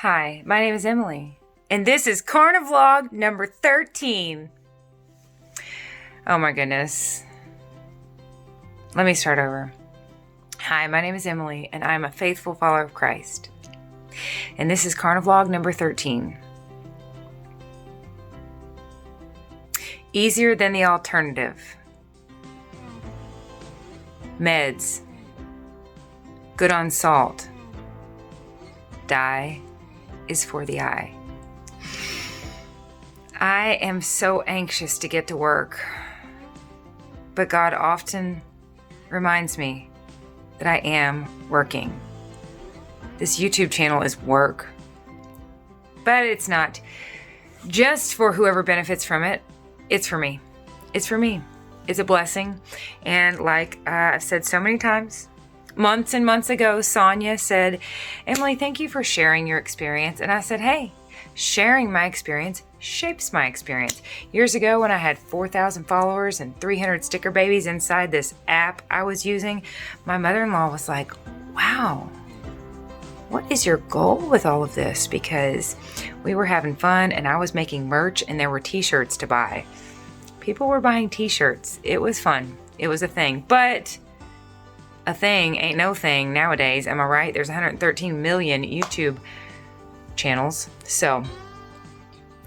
Hi, my name is Emily, and this is CarniVLOG number 13. Oh my goodness. Let me start over. Hi, my name is Emily, and I'm a faithful follower of Christ. And this is CarniVLOG number 13. Easier than the alternative. Meds. Good on salt. Dye is for the eye. I am so anxious to get to work, but God often reminds me that I am working. This YouTube channel is work, but it's not just for whoever benefits from it. It's for me. It's for me. It's a blessing. And like I've said so many times, months and months ago, Sonia said, Emily, thank you for sharing your experience. And I said, hey, sharing my experience shapes my experience. Years ago when I had 4,000 followers and 300 sticker babies inside this app I was using, my mother-in-law was like, wow, what is your goal with all of this? Because we were having fun and I was making merch and there were t-shirts to buy. People were buying t-shirts. It was fun. It was a thing. But a thing ain't no thing nowadays. Am I right? There's 113 million YouTube channels. So,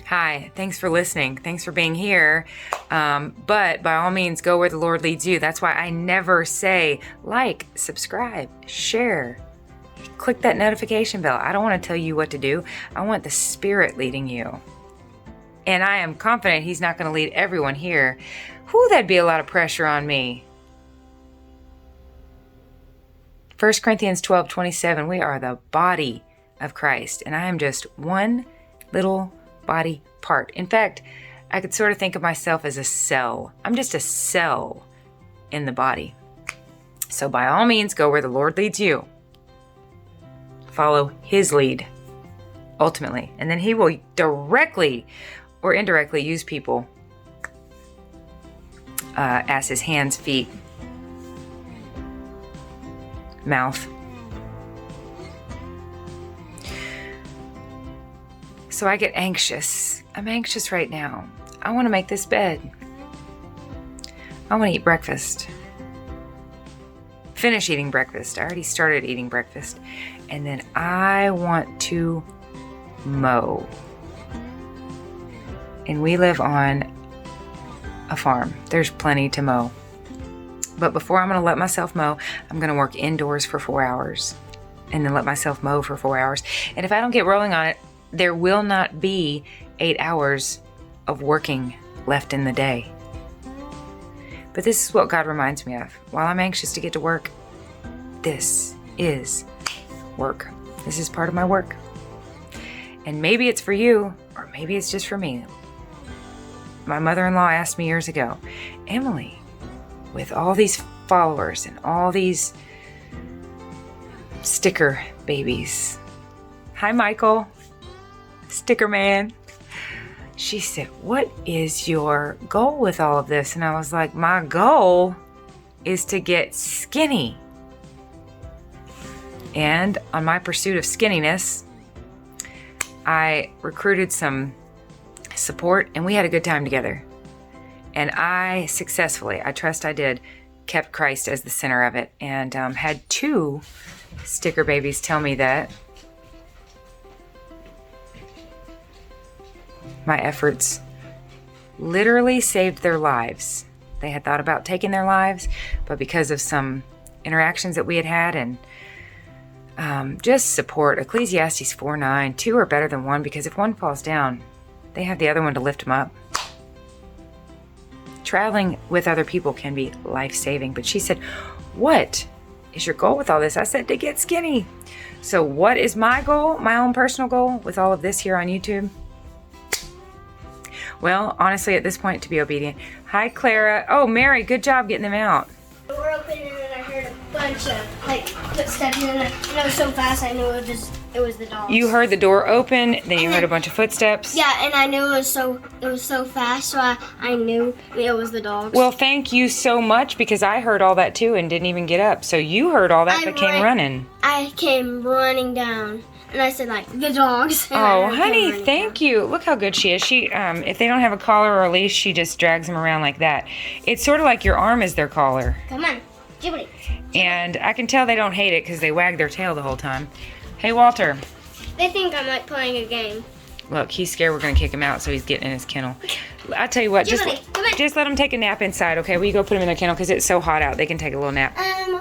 hi, thanks for listening. Thanks for being here. But by all means, go where the Lord leads you. That's why I never say like, subscribe, share, click that notification bell. I don't want to tell you what to do. I want the Spirit leading you. And I am confident He's not going to lead everyone here. Whew, that'd be a lot of pressure on me. 1 Corinthians 12:27, we are the body of Christ, and I am just one little body part. In fact, I could sort of think of myself as a cell. I'm just a cell in the body. So by all means, go where the Lord leads you. Follow His lead, ultimately. And then He will directly or indirectly use people as His hands, feet, mouth. So I get anxious. I'm anxious right now. I want to make this bed. I want to eat breakfast. Finish eating breakfast. I already started eating breakfast. And then I want to mow. And we live on a farm. There's plenty to mow. But before I'm going to let myself mow, I'm going to work indoors for 4 hours and then let myself mow for 4 hours. And if I don't get rolling on it, there will not be 8 hours of working left in the day. But this is what God reminds me of. While I'm anxious to get to work, this is work. This is part of my work. And maybe it's for you, or maybe it's just for me. My mother-in-law asked me years ago, Emily, with all these followers and all these sticker babies. Hi, Michael, sticker man. She said, what is your goal with all of this? And I was like, my goal is to get skinny. And on my pursuit of skinniness, I recruited some support and we had a good time together. And I successfully, I trust I did, kept Christ as the center of it. And had 2 sticker babies tell me that my efforts literally saved their lives. They had thought about taking their lives, but because of some interactions that we had had and just support, Ecclesiastes 4:9, 2 are better than 1 because if one falls down, they have the other one to lift them up. Traveling with other people can be life-saving. But she said, what is your goal with all this? I said, to get skinny. So what is my goal, my own personal goal with all of this here on YouTube? Well, honestly, at this point, to be obedient. Hi, Clara. Oh, Mary, good job getting them out. The door opened and then I heard a bunch of footsteps and it was so fast I knew it was the dogs. You heard the door open, then you heard a bunch of footsteps. Yeah, and I knew it was so fast, so I knew it was the dogs. Well, thank you so much because I heard all that too and didn't even get up. So you heard all that but came running. I came running down. And I said, like, the dogs. Oh, honey, thank you. Look how good she is. She, if they don't have a collar or a leash, she just drags them around like that. It's sort of like your arm is their collar. Come on, Ghibli. And I can tell they don't hate it because they wag their tail the whole time. Hey, Walter. They think I'm, like, playing a game. Look, he's scared we're going to kick him out, so he's getting in his kennel. I'll tell you what, just let him take a nap inside, okay? Will you go put him in their kennel because it's so hot out. They can take a little nap.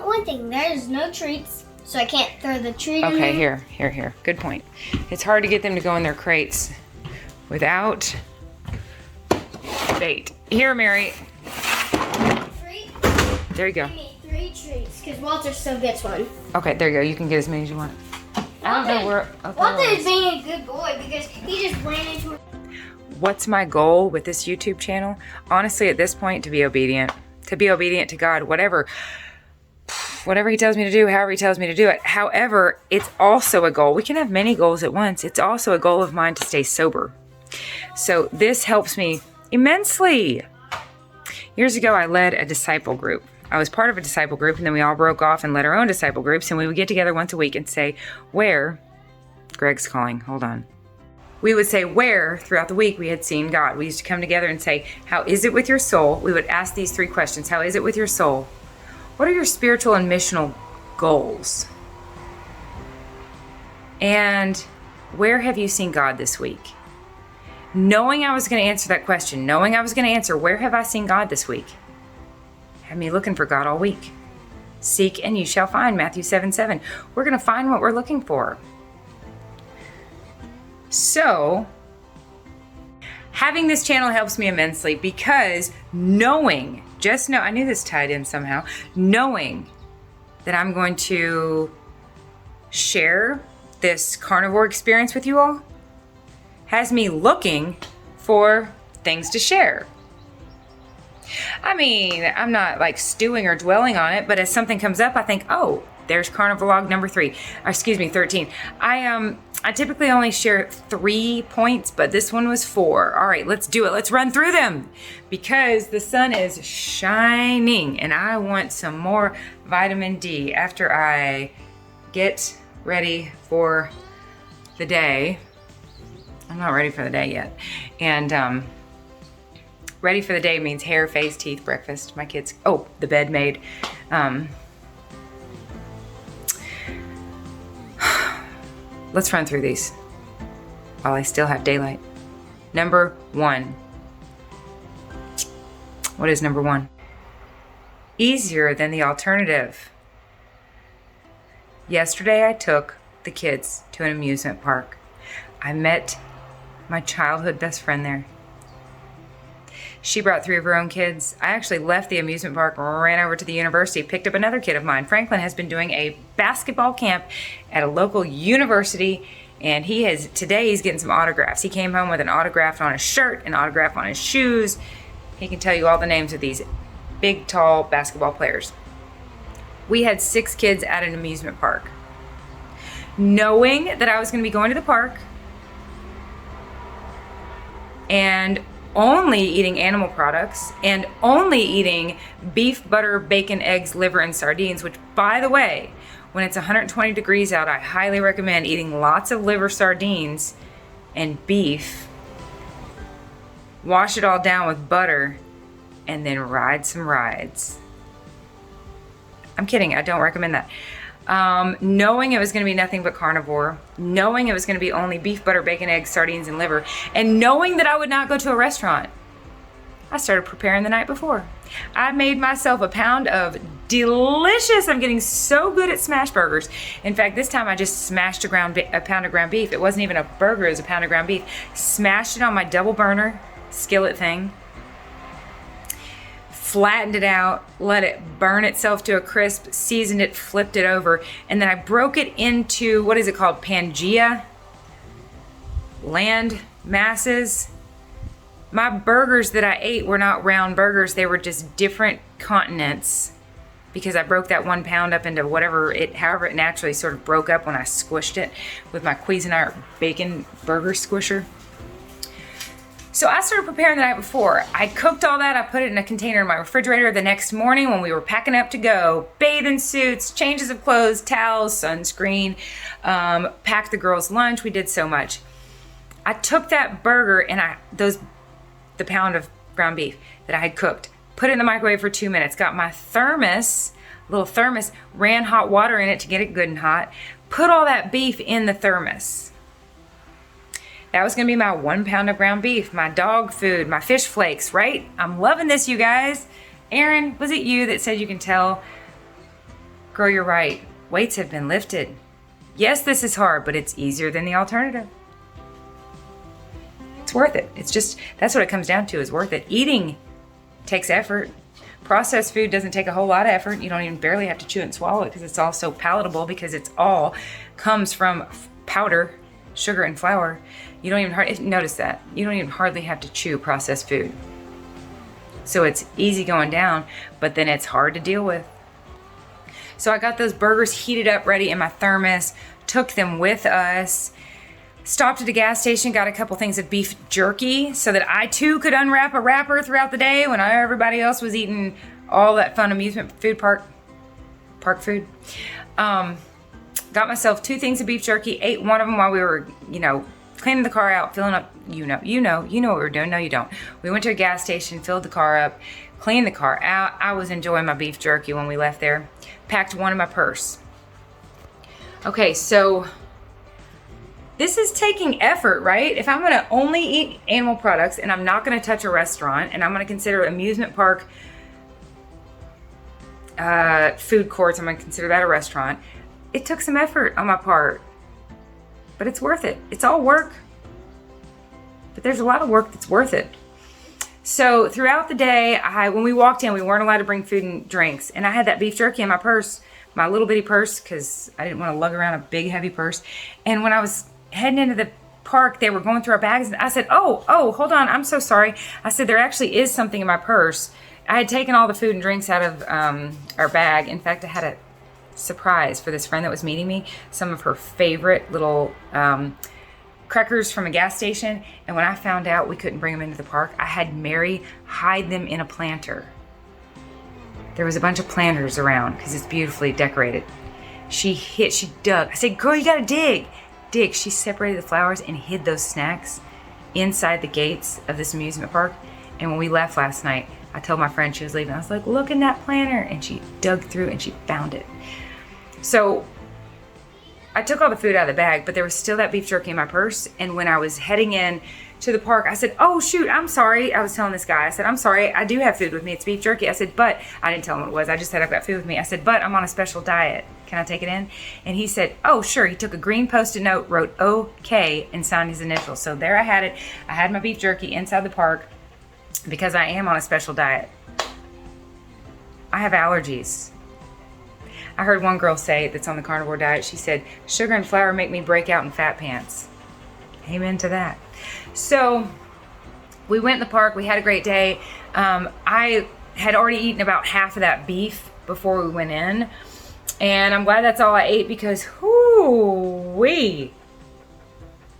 One thing, there's no treats. So I can't throw the treat in Okay, there. here. Good point. It's hard to get them to go in their crates without bait. Here, Mary. Treat? There you go. Give me 3 treats, because Walter still gets one. Okay, there you go. You can get as many as you want. I don't know where... Walter is being a good boy because he just ran into... What's my goal with this YouTube channel? Honestly, at this point, to be obedient. To be obedient to God, whatever he tells me to do, however he tells me to do it. However, it's also a goal. We can have many goals at once. It's also a goal of mine to stay sober. So this helps me immensely. Years ago, I led a disciple group. I was part of a disciple group, and then we all broke off and led our own disciple groups, and we would get together once a week and say, where, Greg's calling, hold on. We would say where throughout the week we had seen God. We used to come together and say, how is it with your soul? We would ask these 3 questions. How is it with your soul? What are your spiritual and missional goals? And where have you seen God this week? Knowing I was going to answer that question, knowing I was going to answer, where have I seen God this week? Had me looking for God all week. Seek and you shall find, Matthew 7:7. We're going to find what we're looking for. So, having this channel helps me immensely because knowing, I knew this tied in somehow, knowing that I'm going to share this carnivore experience with you all has me looking for things to share. I mean, I'm not like stewing or dwelling on it, but as something comes up, I think, oh, there's CarniVLOG number 13. I typically only share 3 points, but this one was 4. All right, let's do it. Let's run through them because the sun is shining and I want some more vitamin D after I get ready for the day. I'm not ready for the day yet. And ready for the day means hair, face, teeth, breakfast. My kids, the bed made. Let's run through these while I still have daylight. Number 1. What is number 1? Easier than the alternative. Yesterday I took the kids to an amusement park. I met my childhood best friend there. She brought 3 of her own kids. I actually left the amusement park, ran over to the university, picked up another kid of mine. Franklin has been doing a basketball camp at a local university, and today he's getting some autographs. He came home with an autograph on his shirt, an autograph on his shoes. He can tell you all the names of these big, tall basketball players. We had 6 kids at an amusement park. Knowing that I was going to be going to the park and only eating animal products and only eating beef, butter, bacon, eggs, liver, and sardines, which, by the way, when it's 120 degrees out, I highly recommend eating lots of liver, sardines, and beef. Wash it all down with butter and then ride some rides. I'm kidding, I don't recommend that. Knowing it was going to be nothing but carnivore, knowing it was going to be only beef, butter, bacon, eggs, sardines, and liver, and knowing that I would not go to a restaurant, I started preparing the night before. I made myself a pound of delicious, I'm getting so good at smash burgers. In fact, this time I just smashed a pound of ground beef. It wasn't even a burger, it was a pound of ground beef. Smashed it on my double burner skillet thing. Flattened it out, let it burn itself to a crisp, seasoned it, flipped it over, and then I broke it into, what is it called, Pangea? Land masses. My burgers that I ate were not round burgers, they were just different continents because I broke that 1 pound up into however it naturally sort of broke up when I squished it with my Cuisinart bacon burger squisher. So I started preparing the night before. I cooked all that, I put it in a container in my refrigerator. The next morning when we were packing up to go, bathing suits, changes of clothes, towels, sunscreen, packed the girls' lunch. We did so much. I took that burger and the pound of ground beef that I had cooked, put it in the microwave for 2 minutes, got my little thermos, ran hot water in it to get it good and hot, put all that beef in the thermos. That was gonna be my 1 pound of ground beef, my dog food, my fish flakes, right? I'm loving this, you guys. Aaron, was it you that said you can tell? Girl, you're right. Weights have been lifted. Yes, this is hard, but it's easier than the alternative. It's worth it. That's what it comes down to, is worth it. Eating takes effort. Processed food doesn't take a whole lot of effort. You don't even barely have to chew and swallow it because it's all so palatable, because it's all comes from powder, sugar, and flour. You don't even notice that. You don't even hardly have to chew processed food. So it's easy going down, but then it's hard to deal with. So I got those burgers heated up, ready in my thermos, took them with us, stopped at a gas station, got a couple things of beef jerky so that I too could unwrap a wrapper throughout the day when everybody else was eating all that fun amusement food park food. Got myself 2 things of beef jerky, ate one of them while we were, cleaning the car out, filling up, you know what we were doing. No, you don't. We went to a gas station, filled the car up, cleaned the car out. I was enjoying my beef jerky when we left there. Packed one in my purse. Okay, so this is taking effort, right? If I'm gonna only eat animal products and I'm not gonna touch a restaurant and I'm gonna consider amusement park food courts, I'm gonna consider that a restaurant. It took some effort on my part, but it's worth it. It's all work, but there's a lot of work that's worth it. So throughout the day, when we walked in, we weren't allowed to bring food and drinks. And I had that beef jerky in my purse, my little bitty purse, because I didn't want to lug around a big, heavy purse. And when I was heading into the park, they were going through our bags. And I said, oh, hold on. I'm so sorry. I said, there actually is something in my purse. I had taken all the food and drinks out of our bag. In fact, I had a surprise for this friend that was meeting me. Some of her favorite little crackers from a gas station, and when I found out we couldn't bring them into the park, I had Mary hide them in a planter. There was a bunch of planters around because it's beautifully decorated. She dug. I said, girl, you gotta dig. She separated the flowers and hid those snacks inside the gates of this amusement park. And when we left last night, I told my friend she was leaving, I was like, look in that planter. And she dug through and she found it. So I took all the food out of the bag, but there was still that beef jerky in my purse. And when I was heading in to the park, I said, oh shoot, I'm sorry. I was telling this guy, I said, I'm sorry, I do have food with me. It's beef jerky. I said, but I didn't tell him what it was. I just said, I've got food with me. I said, but I'm on a special diet. Can I take it in? And he said, oh sure. He took a green Post-it note, wrote OK, and signed his initials. So there I had it. I had my beef jerky inside the park because I am on a special diet. I have allergies. I heard one girl say that's on the carnivore diet, she said, sugar and flour make me break out in fat pants. Amen to that. So we went in the park, we had a great day. I had already eaten about half of that beef before we went in. And I'm glad that's all I ate because, whoo-wee,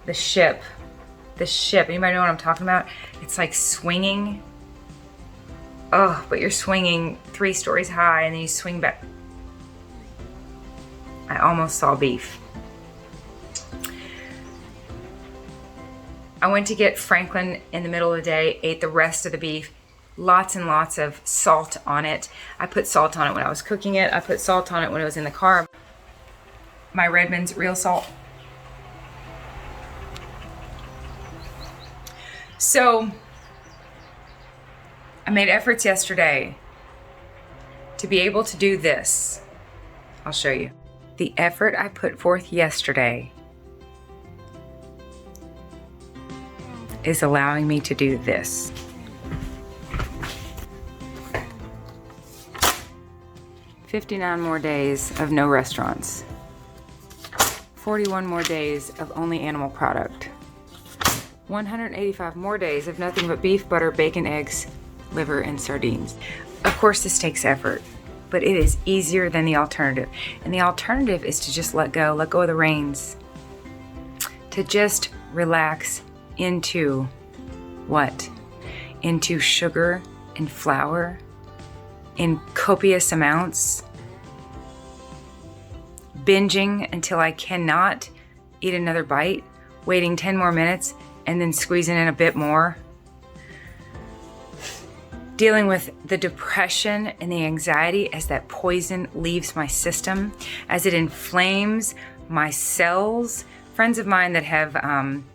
the ship. Anybody know what I'm talking about? It's like swinging. Oh, but you're swinging 3 stories high and then you swing back. I almost saw beef. I went to get Franklin in the middle of the day, ate the rest of the beef, lots and lots of salt on it. I put salt on it when I was cooking it. I put salt on it when it was in the car. My Redmond's real salt. So I made efforts yesterday to be able to do this. I'll show you. The effort I put forth yesterday is allowing me to do this. "59 more days of no restaurants. 41 more days of only animal product. 185 more days of nothing but beef, butter, bacon, eggs, liver, and sardines." Of course, this takes effort, but it is easier than the alternative. And the alternative is to just let go of the reins. To just relax into what? Into sugar and flour in copious amounts. binging until I cannot eat another bite, waiting 10 more minutes, and then squeezing in a bit more. Dealing with the depression and the anxiety as that poison leaves my system, as it inflames my cells. Friends of mine that have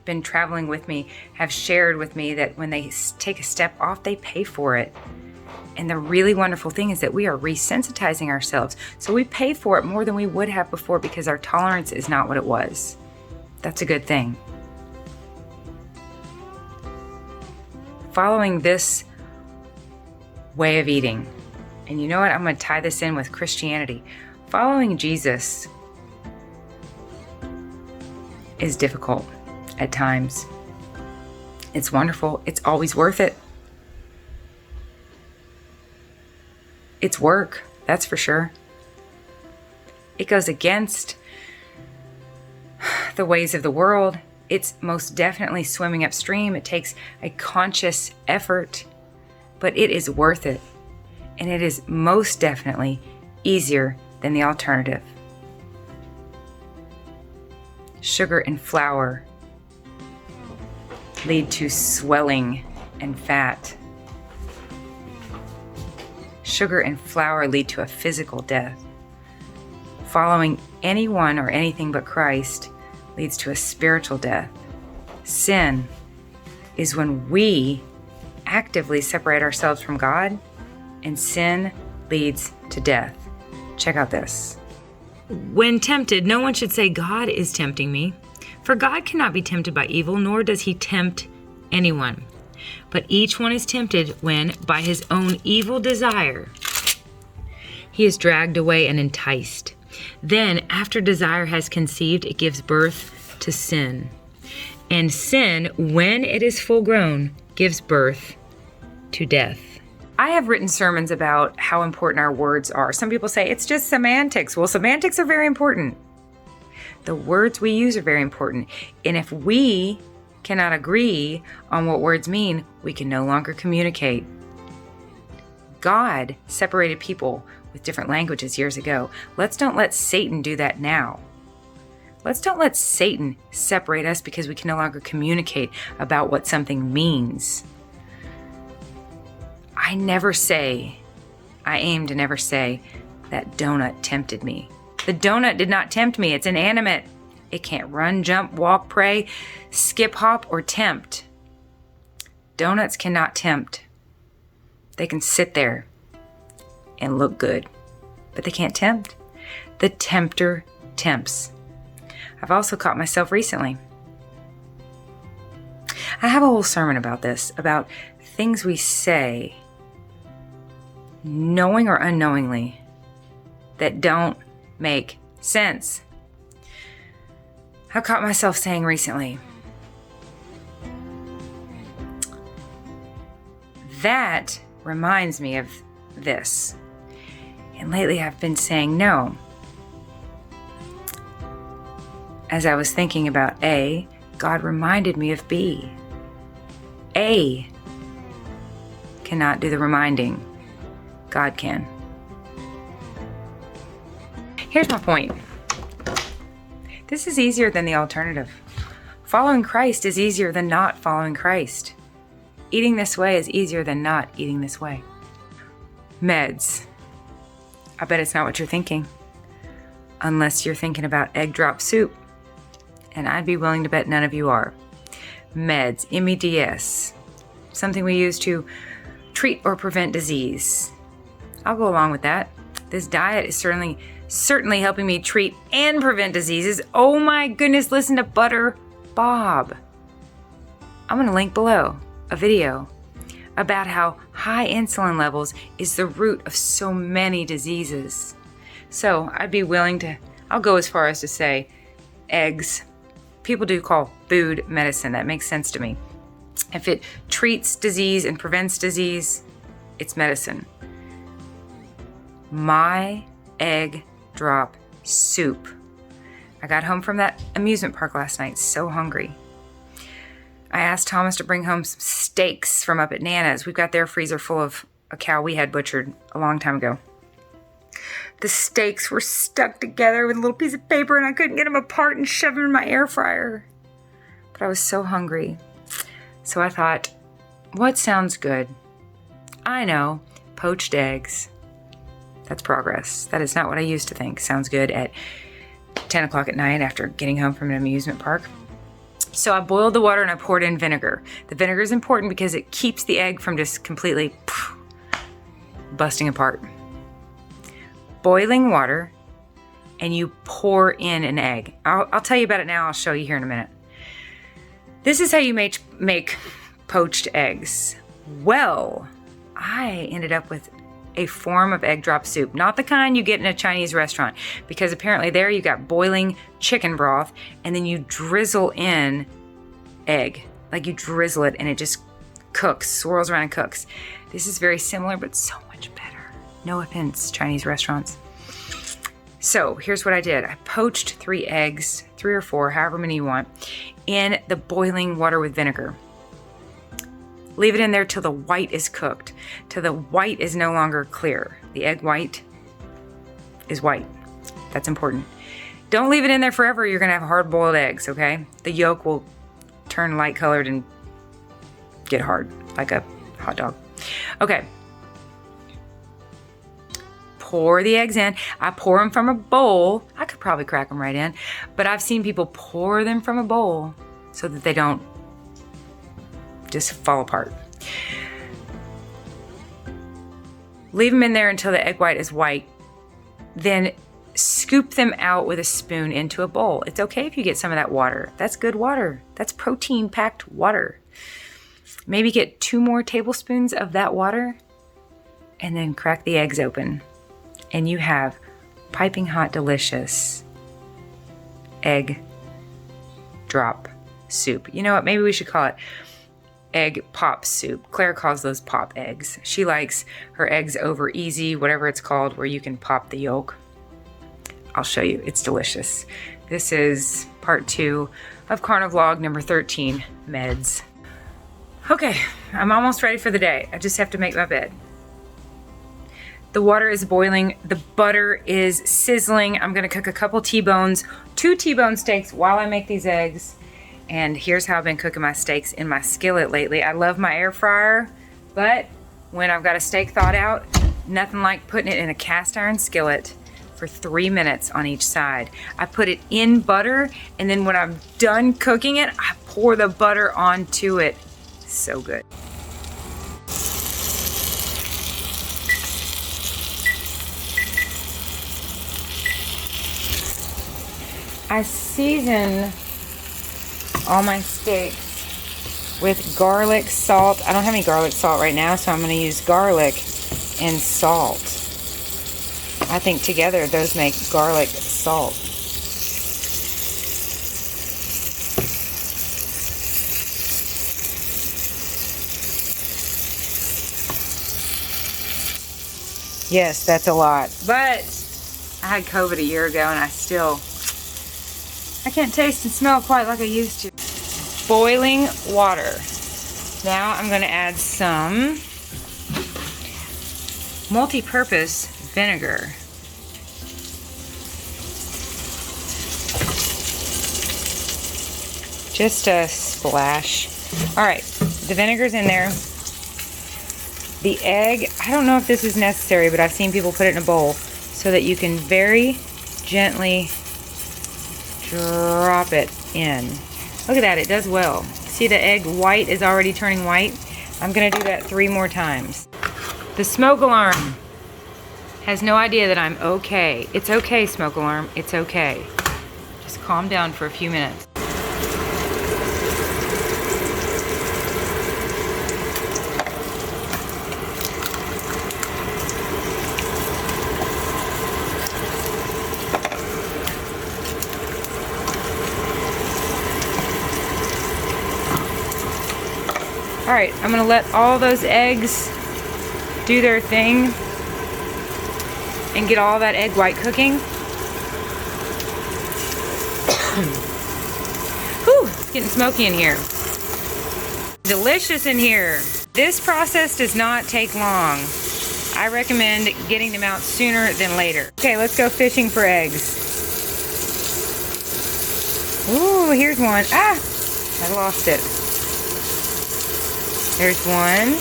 been traveling with me have shared with me that when they take a step off, they pay for it. And the really wonderful thing is that we are resensitizing ourselves. So we pay for it more than we would have before because our tolerance is not what it was. That's a good thing. Following this way of eating, and you know what? I'm going to tie this in with Christianity. Following Jesus is difficult at times. It's wonderful. It's always worth it. It's work, that's for sure. It goes against the ways of the world. It's most definitely swimming upstream. It takes a conscious effort, but it is worth it. And it is most definitely easier than the alternative. Sugar and flour lead to swelling and fat. Sugar and flour lead to a physical death. Following anyone or anything but Christ leads to a spiritual death. Sin is when we actively separate ourselves from God, and sin leads to death. Check out this. When tempted, no one should say, God is tempting me. For God cannot be tempted by evil, nor does he tempt anyone. But each one is tempted when, by his own evil desire, he is dragged away and enticed. Then, after desire has conceived, it gives birth to sin. And sin, when it is full grown, gives birth to death. I have written sermons about how important our words are. Some people say it's just semantics. Well, semantics are very important. The words we use are very important. And if we cannot agree on what words mean, we can no longer communicate. God separated people with different languages years ago. Let's don't let Satan do that now. Let's don't let Satan separate us because we can no longer communicate about what something means. I aim to never say that donut tempted me. The donut did not tempt me. It's inanimate. It can't run, jump, walk, pray, skip, hop, or tempt. Donuts cannot tempt. They can sit there and look good, but they can't tempt. The tempter tempts. I've also caught myself recently. I have a whole sermon about this, about things we say, knowing or unknowingly, that don't make sense. I caught myself saying recently, that reminds me of this. And lately I've been saying no. As I was thinking about A, God reminded me of B. A cannot do the reminding. God can. Here's my point. This is easier than the alternative. Following Christ is easier than not following Christ. Eating this way is easier than not eating this way. Meds. I bet it's not what you're thinking. Unless you're thinking about egg drop soup. And I'd be willing to bet none of you are. Meds, MEDS. Something we use to treat or prevent disease. I'll go along with that. This diet is certainly helping me treat and prevent diseases. Oh my goodness, listen to Butter Bob. I'm going to link below a video about how high insulin levels is the root of so many diseases. So I'd be willing to, I'll go as far as to say eggs. People do call food medicine. That makes sense to me. If it treats disease and prevents disease, it's medicine. My egg drop soup. I got home from that amusement park last night, so hungry. I asked Thomas to bring home some steaks from up at Nana's. We've got their freezer full of a cow we had butchered a long time ago. The steaks were stuck together with a little piece of paper and I couldn't get them apart and shove them in my air fryer. But I was so hungry. So I thought, what sounds good? I know, poached eggs. That's progress. That is not what I used to think sounds good at 10 o'clock at night after getting home from an amusement park. So I boiled the water and I poured in vinegar. The vinegar is important because it keeps the egg from just completely busting apart. Boiling water, and you pour in an egg. I'll tell you about it now. I'll show you here in a minute. This is how you make poached eggs. Well, I ended up with a form of egg drop soup, not the kind you get in a Chinese restaurant, because apparently there you got boiling chicken broth and then you drizzle in egg. Like you drizzle it and it just cooks, swirls around and cooks. This is very similar, but so much better. No offense, Chinese restaurants. So here's what I did. I poached 3 eggs, 3 or 4, however many you want, in the boiling water with vinegar. Leave it in there till the white is cooked, till the white is no longer clear. The egg white is white. That's important. Don't leave it in there forever. You're gonna have hard-boiled eggs, okay? The yolk will turn light-colored and get hard, like a hot dog. Okay. Pour the eggs in. I pour them from a bowl. I could probably crack them right in, but I've seen people pour them from a bowl so that they don't just fall apart. Leave them in there until the egg white is white. Then scoop them out with a spoon into a bowl. It's okay if you get some of that water. That's good water. That's protein-packed water. Maybe get 2 more tablespoons of that water and then crack the eggs open. And you have piping hot, delicious egg drop soup. You know what? Maybe we should call it egg pop soup. Claire calls those pop eggs. She likes her eggs over easy, whatever it's called, where you can pop the yolk. I'll show you. It's delicious. This is part 2 of CarniVLOG number 13, meds. Okay, I'm almost ready for the day. I just have to make my bed. The water is boiling. The butter is sizzling. I'm gonna cook a couple T-bones, 2 T-bone steaks while I make these eggs. And here's how I've been cooking my steaks in my skillet lately. I love my air fryer, but when I've got a steak thawed out, nothing like putting it in a cast iron skillet for 3 minutes on each side. I put it in butter, and then when I'm done cooking it, I pour the butter onto it. So good. I season all my steaks with garlic, salt. I don't have any garlic salt right now, so I'm going to use garlic and salt. I think together those make garlic salt. Yes, that's a lot. But I had COVID a year ago and I can't taste and smell quite like I used to. Boiling water. Now I'm going to add some multi-purpose vinegar. Just a splash. All right, the vinegar's in there. The egg, I don't know if this is necessary, but I've seen people put it in a bowl so that you can very gently drop it in. Look at that, it does well. See, the egg white is already turning white? I'm gonna do that 3 more times. The smoke alarm has no idea that I'm okay. It's okay, smoke alarm, it's okay. Just calm down for a few minutes. All right, I'm gonna let all those eggs do their thing and get all that egg white cooking. Whew, it's getting smoky in here. Delicious in here. This process does not take long. I recommend getting them out sooner than later. Okay, let's go fishing for eggs. Ooh, here's one. Ah, I lost it. There's one.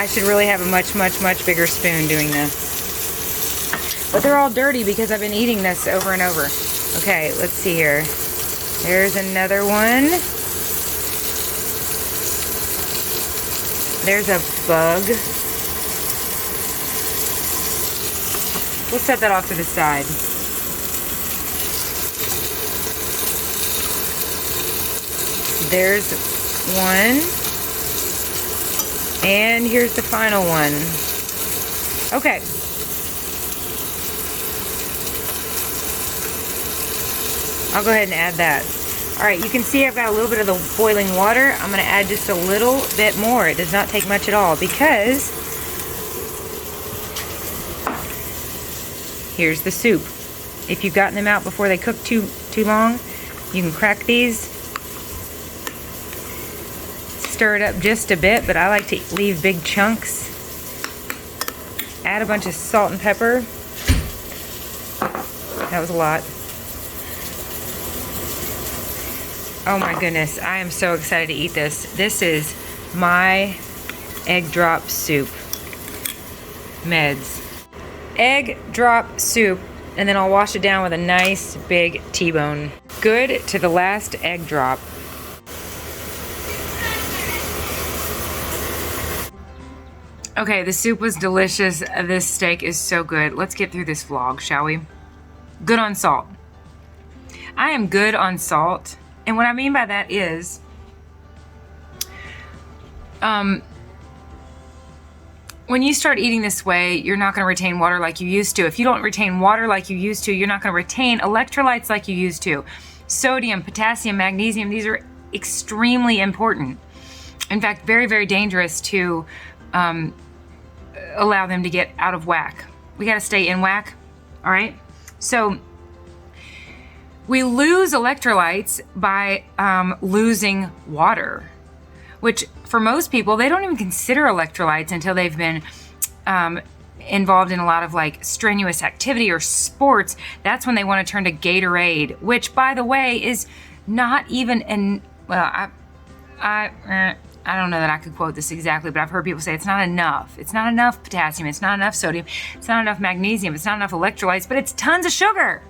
I should really have a much bigger spoon doing this. But they're all dirty because I've been eating this over and over. Okay, let's see here. There's another one. There's a bug. We'll set that off to the side. There's one. And here's the final one. Okay. I'll go ahead and add that. Alright, you can see I've got a little bit of the boiling water. I'm going to add just a little bit more. It does not take much at all because here's the soup. If you've gotten them out before they cook too long, you can crack these. Stir it up just a bit, but I like to leave big chunks. Add a bunch of salt and pepper. That was a lot. Oh my goodness, I am so excited to eat this. This is my egg drop soup. Meds. Egg drop soup, and then I'll wash it down with a nice big T-bone. Good to the last egg drop. Okay, the soup was delicious. This steak is so good. Let's get through this vlog, shall we? Good on salt. I am good on salt. And what I mean by that is, when you start eating this way, you're not going to retain water like you used to. If you don't retain water like you used to, you're not going to retain electrolytes like you used to. Sodium, potassium, magnesium, these are extremely important. In fact, very dangerous to allow them to get out of whack. We got to stay in whack, all right? So we lose electrolytes by losing water, which for most people, they don't even consider electrolytes until they've been involved in a lot of like strenuous activity or sports. That's when they want to turn to Gatorade, which by the way is not even well, I don't know that I could quote this exactly, but I've heard people say it's not enough. It's not enough potassium, it's not enough sodium, it's not enough magnesium, it's not enough electrolytes, but it's tons of sugar.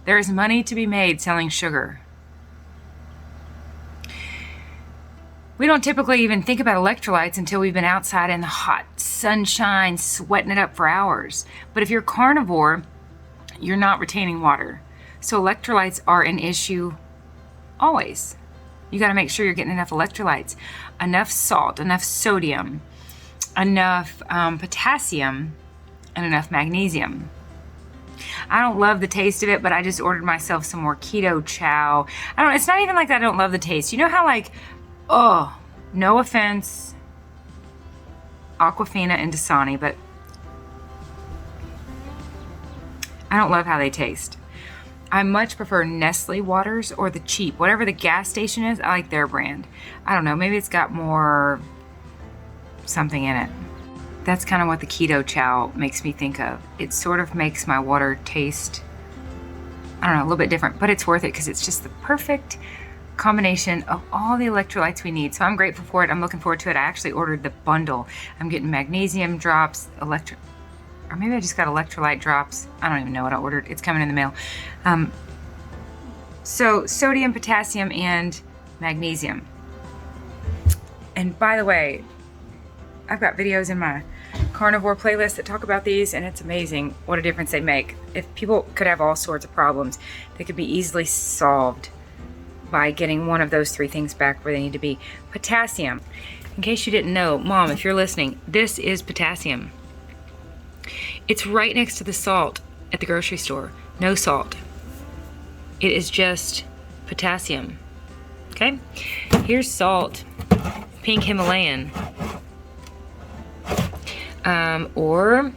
There is money to be made selling sugar. We don't typically even think about electrolytes until we've been outside in the hot sunshine, sweating it up for hours. But if you're carnivore, you're not retaining water. So electrolytes are an issue always. You got to make sure you're getting enough electrolytes, enough salt, enough sodium, enough potassium, and enough magnesium. I don't love the taste of it, but I just ordered myself some more keto chow. It's not even like I don't love the taste. You know how like, oh, no offense, Aquafina and Dasani, but I don't love how they taste. I much prefer Nestle waters or the cheap, whatever the gas station is, I like their brand. I don't know, maybe it's got more something in it. That's kind of what the keto chow makes me think of. It sort of makes my water taste, I don't know, a little bit different, but it's worth it because it's just the perfect combination of all the electrolytes we need. So I'm grateful for it. I'm looking forward to it. I actually ordered the bundle. I'm getting magnesium drops, or maybe I just got electrolyte drops. I don't even know what I ordered. It's coming in the mail. So sodium, potassium, and magnesium. And by the way, I've got videos in my carnivore playlist that talk about these, and it's amazing what a difference they make. If people could have all sorts of problems, they could be easily solved by getting one of those three things back where they need to be. Potassium. In case you didn't know, Mom, if you're listening, this is potassium. It's right next to the salt at the grocery store. No salt. It is just potassium. Okay? Here's salt. Pink Himalayan. Or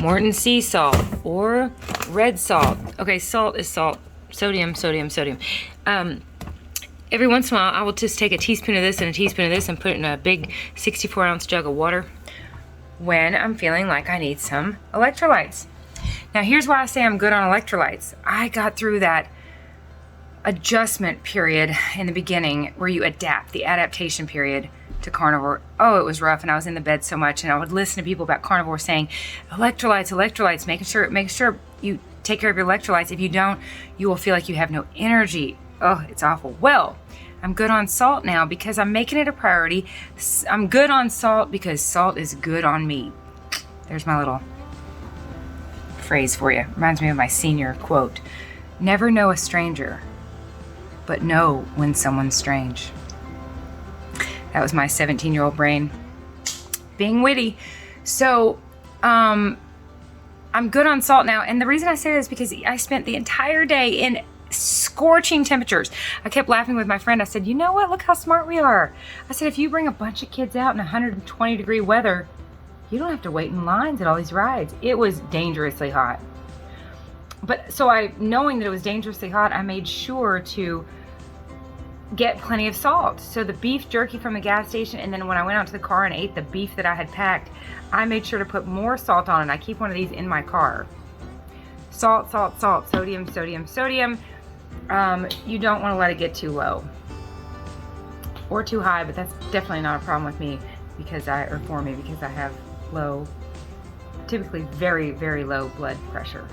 Morton sea salt. Or red salt. Okay, salt is salt. Sodium, sodium, sodium. Every once in a while, I will just take a teaspoon of this and a teaspoon of this and put it in a big 64-ounce jug of water. when I'm feeling like I need some electrolytes. Now here's why I say I'm good on electrolytes. I got through that adjustment period in the beginning where you adapt, the adaptation period to carnivore. Oh, it was rough, and I was in the bed so much, and I would listen to people about carnivore saying, electrolytes, make sure you take care of your electrolytes. If you don't, you will feel like you have no energy. Oh, it's awful. Well, I'm good on salt now because I'm making it a priority. I'm good on salt because salt is good on me. There's my little phrase for you. Reminds me of my senior quote. Never know a stranger, but know when someone's strange. That was my 17-year-old brain being witty. So, I'm good on salt now. And the reason I say this is because I spent the entire day in scorching temperatures. I kept laughing with my friend. I said, you know what? Look how smart we are. I said, if you bring a bunch of kids out in 120-degree weather, you don't have to wait in lines at all these rides. It was dangerously hot. But so knowing that it was dangerously hot, I made sure to get plenty of salt. So the beef jerky from the gas station, and then when I went out to the car and ate the beef that I had packed, I made sure to put more salt on it. I keep one of these in my car. Salt, sodium. You don't want to let it get too low or too high, but that's definitely not a problem with me because I have low, typically very, very low blood pressure.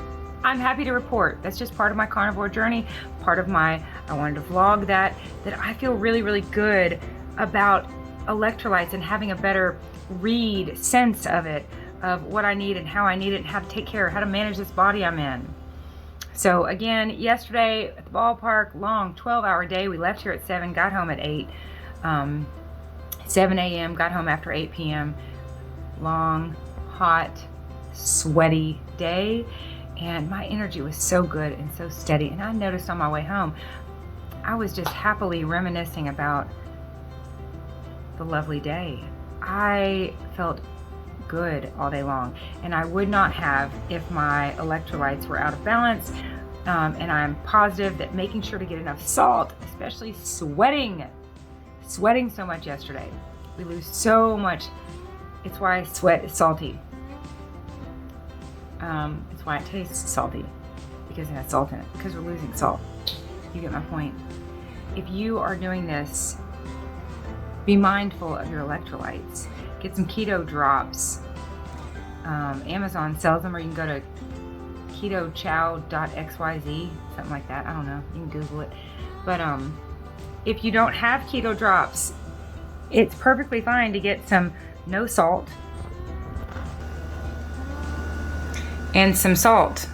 I'm happy to report that's just part of my carnivore journey, part of I wanted to vlog that I feel really, really good about electrolytes and having a better sense of it, of what I need and how I need it and how to take care, how to manage this body I'm in. So again, yesterday at the ballpark, long 12-hour day. We left here at 7, got home at 8, 7 a.m., got home after 8 p.m. Long, hot, sweaty day. And my energy was so good and so steady. And I noticed on my way home, I was just happily reminiscing about the lovely day. I felt good all day long. And I would not have if my electrolytes were out of balance. And I'm positive that making sure to get enough salt, especially sweating so much yesterday. We lose so much. It's why sweat is salty. It's why it tastes salty, because it has salt in it, because we're losing salt. You get my point. If you are doing this, be mindful of your electrolytes. Get some keto drops. Amazon sells them, or you can go to ketochow.xyz, something like that. I don't know. You can Google it. But if you don't have keto drops, it's perfectly fine to get some no salt and some salt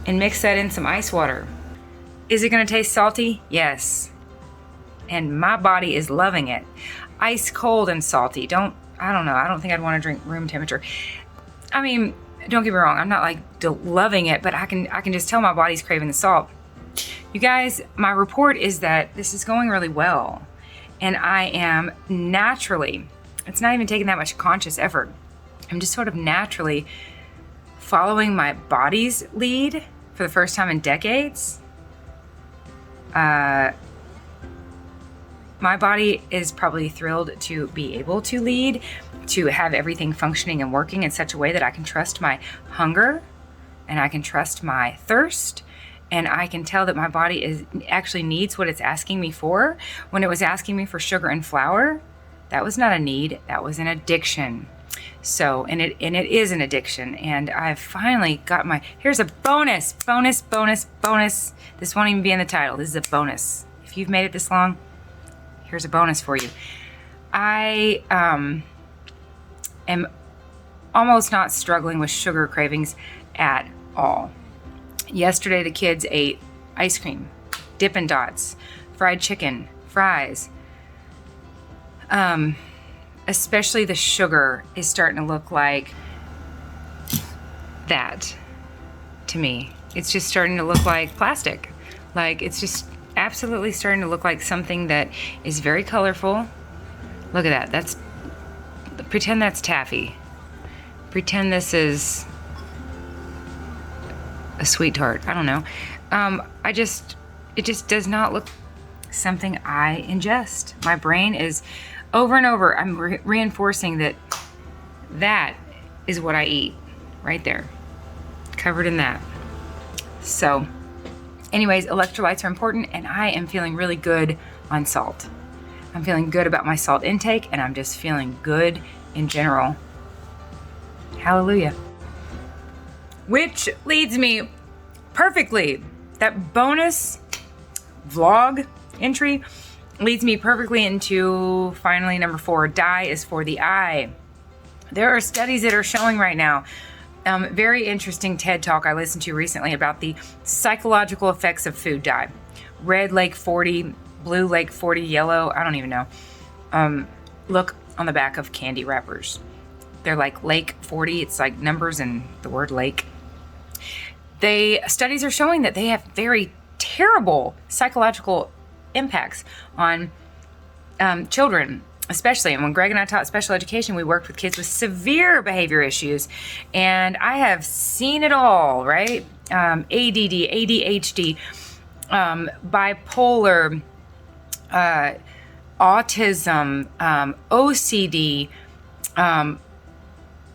and mix that in some ice water. Is it going to taste salty? Yes. And my body is loving it. Ice cold and salty. I don't know. I don't think I'd want to drink room temperature. I mean, don't get me wrong. I'm not like loving it, but I can just tell my body's craving the salt. You guys, my report is that this is going really well. And I am naturally, it's not even taking that much conscious effort. I'm just sort of naturally following my body's lead for the first time in decades. My body is probably thrilled to be able to lead, to have everything functioning and working in such a way that I can trust my hunger and I can trust my thirst, and I can tell that my body actually needs what it's asking me for. When it was asking me for sugar and flour, that was not a need, that was an addiction. So, and it is an addiction, and I've finally got here's a bonus. This won't even be in the title. This is a bonus. If you've made it this long, here's a bonus for you. I am almost not struggling with sugar cravings at all. Yesterday, the kids ate ice cream, Dippin' Dots, fried chicken, fries. Especially the sugar is starting to look like that to me. It's just starting to look like plastic. Like, it's just absolutely starting to look like something that is very colorful. Look at that. Pretend that's taffy. Pretend this is a sweet tart. I don't know. It just does not look something I ingest. My brain is over and over, I'm reinforcing that is what I eat. Right there. Covered in that. So, anyways, electrolytes are important, and I am feeling really good on salt. I'm feeling good about my salt intake, and I'm just feeling good in general. Hallelujah. Which leads me perfectly. That bonus vlog entry leads me perfectly into finally number 4. Dye is for the eye. There are studies that are showing right now, very interesting TED Talk I listened to recently about the psychological effects of food dye. Red Lake 40, blue Lake 40, yellow, I don't even know. Look on the back of candy wrappers. They're like Lake 40, it's like numbers and the word lake. Studies are showing that they have very terrible psychological impacts on children, especially. And when Greg and I taught special education, we worked with kids with severe behavior issues, and I have seen it all, right? ADD, ADHD, bipolar, autism, OCD,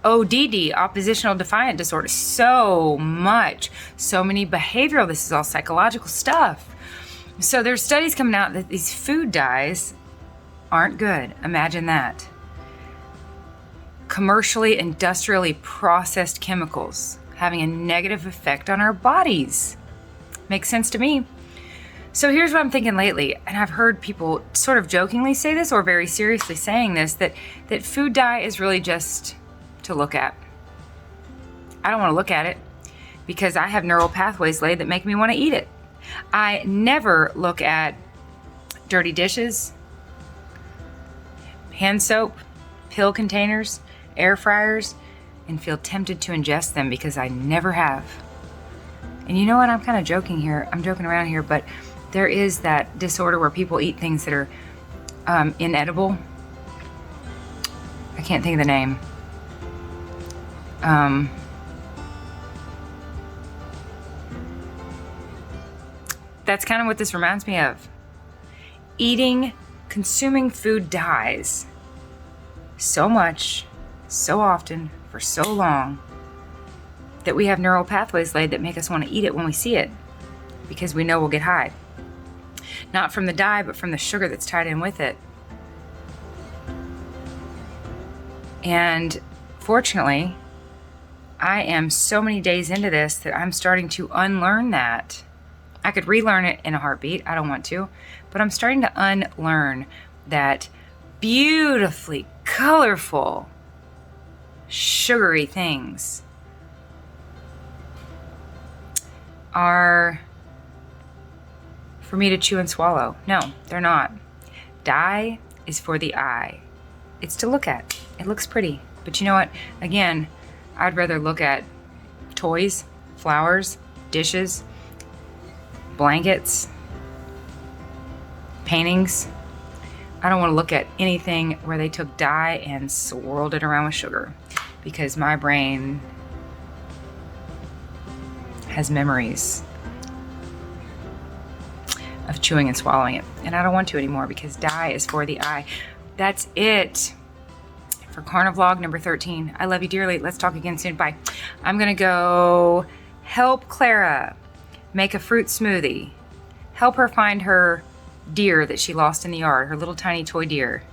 ODD, oppositional defiant disorder, so much, so many behavioral, this is all psychological stuff. So there's studies coming out that these food dyes aren't good. Imagine that. Commercially, industrially processed chemicals having a negative effect on our bodies. Makes sense to me. So here's what I'm thinking lately, and I've heard people sort of jokingly say this or very seriously saying this, that food dye is really just to look at. I don't want to look at it because I have neural pathways laid that make me want to eat it. I never look at dirty dishes, hand soap, pill containers, air fryers, and feel tempted to ingest them because I never have. And you know what? I'm kind of joking here. I'm joking around here, but there is that disorder where people eat things that are inedible. I can't think of the name. That's kind of what this reminds me of. Consuming food dyes so much, so often, for so long, that we have neural pathways laid that make us want to eat it when we see it, because we know we'll get high. Not from the dye, but from the sugar that's tied in with it. And fortunately, I am so many days into this that I'm starting to unlearn that. I could relearn it in a heartbeat. I don't want to. But I'm starting to unlearn that beautifully colorful, sugary things are for me to chew and swallow. No, they're not. Dye is for the eye. It's to look at. It looks pretty. But you know what? Again, I'd rather look at toys, flowers, dishes, blankets, paintings. I don't want to look at anything where they took dye and swirled it around with sugar, because my brain has memories of chewing and swallowing it, and I don't want to anymore because dye is for the eye. That's it for CarniVLOG number 13. I love you dearly. Let's talk again soon. Bye. I'm gonna go help Clara make a fruit smoothie. Help her find her deer that she lost in the yard, her little tiny toy deer.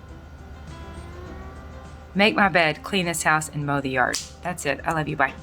Make my bed, clean this house, and mow the yard. That's it. I love you. Bye.